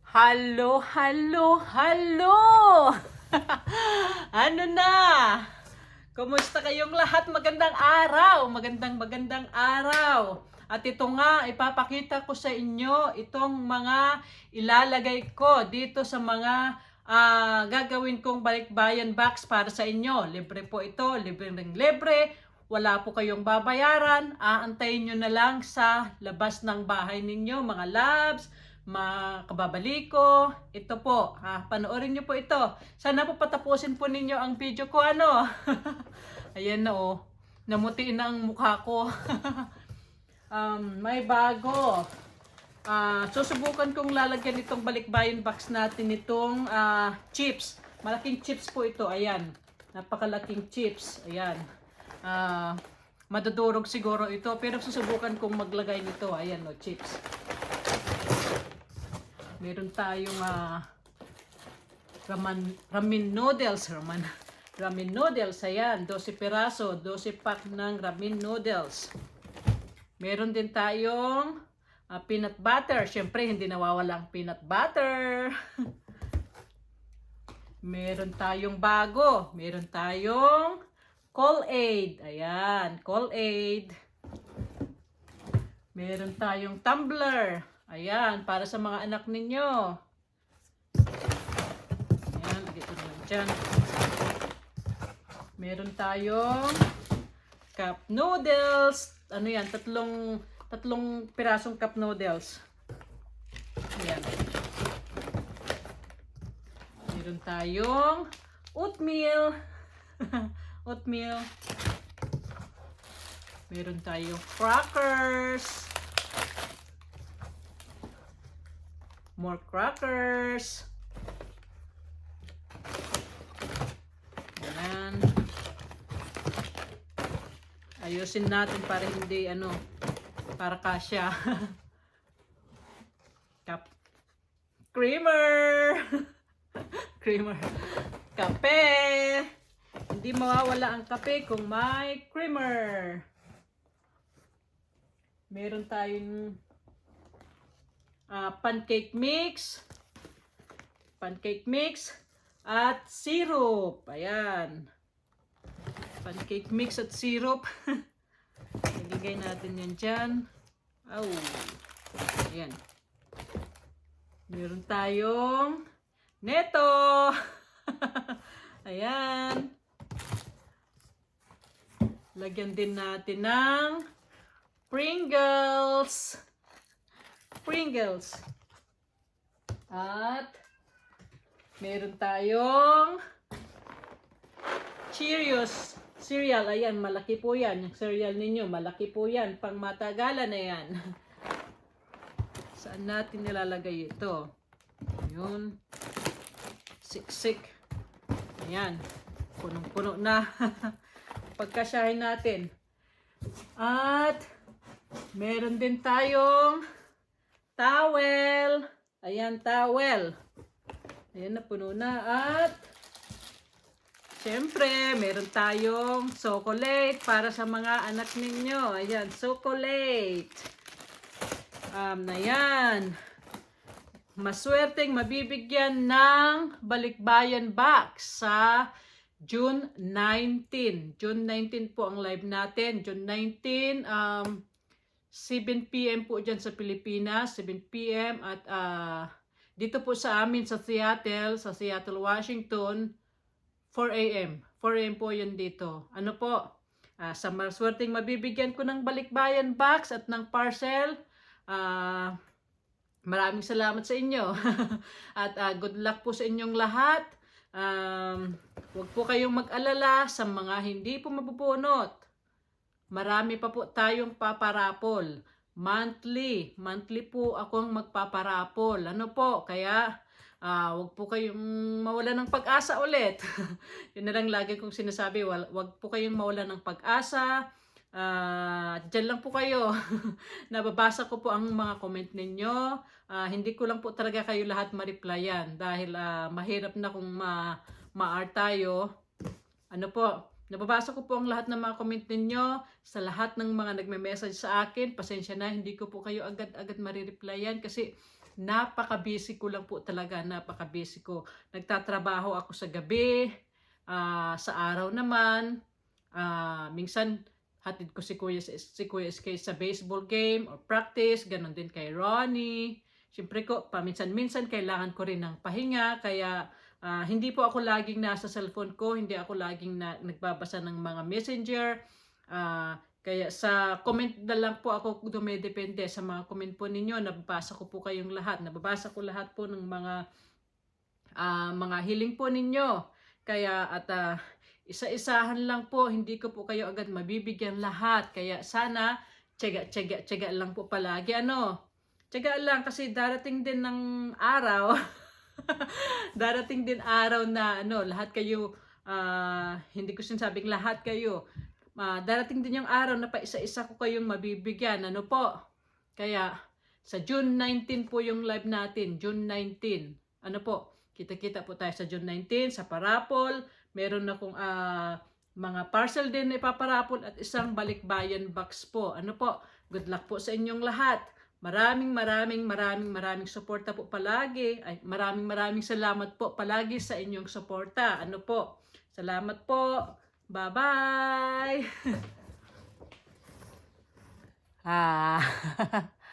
Hello, hello, hello! Ano na? Kumusta kayong lahat? Magandang araw! Magandang araw! At ito nga, ipapakita ko sa inyo itong mga ilalagay ko dito sa mga gagawin kong balikbayan box para sa inyo. Libre po ito, libre. Wala po kayong babayaran. Aantayin nyo na lang sa labas ng bahay ninyo, mga labs, mga kababaliko. Ito po, panoorin nyo po ito. Sana po patapusin po ninyo ang video ko, ano. Ayan na oh, namutiin na ang mukha ko. May bago. Susubukan kong lalagyan itong balikbayan box natin itong chips. Malaking chips po ito, ayan. Napakalaking chips, ayan. Madudurog siguro ito, pero susubukan kong maglagay nito, ayan o, chips. Meron tayong ramen noodles, ramen noodles, ayan, 12 piraso, 12 pack ng ramen noodles. Meron din tayong peanut butter, syempre hindi nawawala ang peanut butter. Meron tayong bago, meron tayong Col-Aid, ayan, Col-Aid. Meron tayong tumbler, ayan, para sa mga anak ninyo. Ayan, lagay ko naman dyan. Meron tayong cup noodles. Ano yan? Tatlong pirasong cup noodles. Ayan. Meron tayong oatmeal. Oatmeal. Meron tayong crackers. More crackers. Ayan. Ayusin natin para hindi para kasya. Cup. Creamer. Creamer. Kape. Hindi mawawala ang kape kung may creamer. Meron tayong pancake mix. Pancake mix at syrup. Ayan. Pancake mix at syrup. Iligay natin yan dyan. Oh. Ayan. Meron tayong neto. Ayan. Lagyan din natin ng Pringles. Pringles. At meron tayong Cheerios cereal. Ayan, malaki po yan. Yung cereal ninyo, malaki po yan. Pang matagalan na yan. Saan natin nilalagay ito? Ayun. Siksik. Ayan. Punong-puno na. Pagkasyahin natin. At meron din tayong towel. Ayan, towel. Ayan, napuno na. At siyempre, meron tayong chocolate para sa mga anak ninyo. Ayan, chocolate. Ayan. Maswerteng mabibigyan ng balikbayan box sa June 19. June 19 po ang live natin. June 19, 7 p.m. po dyan sa Pilipinas. 7 p.m. At dito po sa amin sa Seattle, Washington, 4 a.m. 4 a.m. po yun dito. Ano po? Sa maswerteng mabibigyan ko ng balikbayan box at ng parcel. Maraming salamat sa inyo. At good luck po sa inyong lahat. Huwag po kayong mag-alala sa mga hindi po mabubunot. Marami pa po tayong paparapol. Monthly po akong magpaparapol. Ano po? Kaya huwag po kayong mawala ng pag-asa ulit. Yun na lang lagi kong sinasabi. Huwag po kayong mawala ng pag-asa. Diyan lang po kayo. Nababasa ko po ang mga comment ninyo. Hindi ko lang po talaga kayo lahat ma-replyan dahil mahirap na kung ma-art tayo. Ano po, nababasa ko po ang lahat ng mga comment ninyo. Sa lahat ng mga nagme-message sa akin, pasensya na, hindi ko po kayo agad-agad ma-replyan kasi napaka-busy ko lang po talaga, napaka-busy ko. Nagtatrabaho ako sa gabi, sa araw naman, minsan hatid ko si Kuya SK sa baseball game or practice, ganon din kay Ronnie. Siyempre ko, paminsan-minsan kailangan ko rin ng pahinga, kaya hindi po ako laging nasa cellphone ko, hindi ako laging nagbabasa ng mga messenger. Kaya sa comment na lang po ako dumedepende sa mga comment po ninyo. Nababasa ko po kayong lahat. Nababasa ko lahat po ng mga hiling po ninyo. Kaya isa-isahan lang po, hindi ko po kayo agad mabibigyan lahat. Kaya sana tiyaga lang po palagi. Tiyaga lang kasi darating din ng araw. Darating din araw na lahat kayo, hindi ko sinasabing lahat kayo. Darating din yung araw na pa isa-isa ko kayong mabibigyan. Po? Kaya sa June 19 po yung live natin. June 19. Po? Kita-kita po tayo sa June 19 sa parapol. Meron akong mga parcel din na ipaparapol at isang balikbayan box po. Po? Good luck po sa inyong lahat. Maraming suporta po palagi. Ay, maraming salamat po palagi sa inyong suporta. Po? Salamat po. Bye-bye!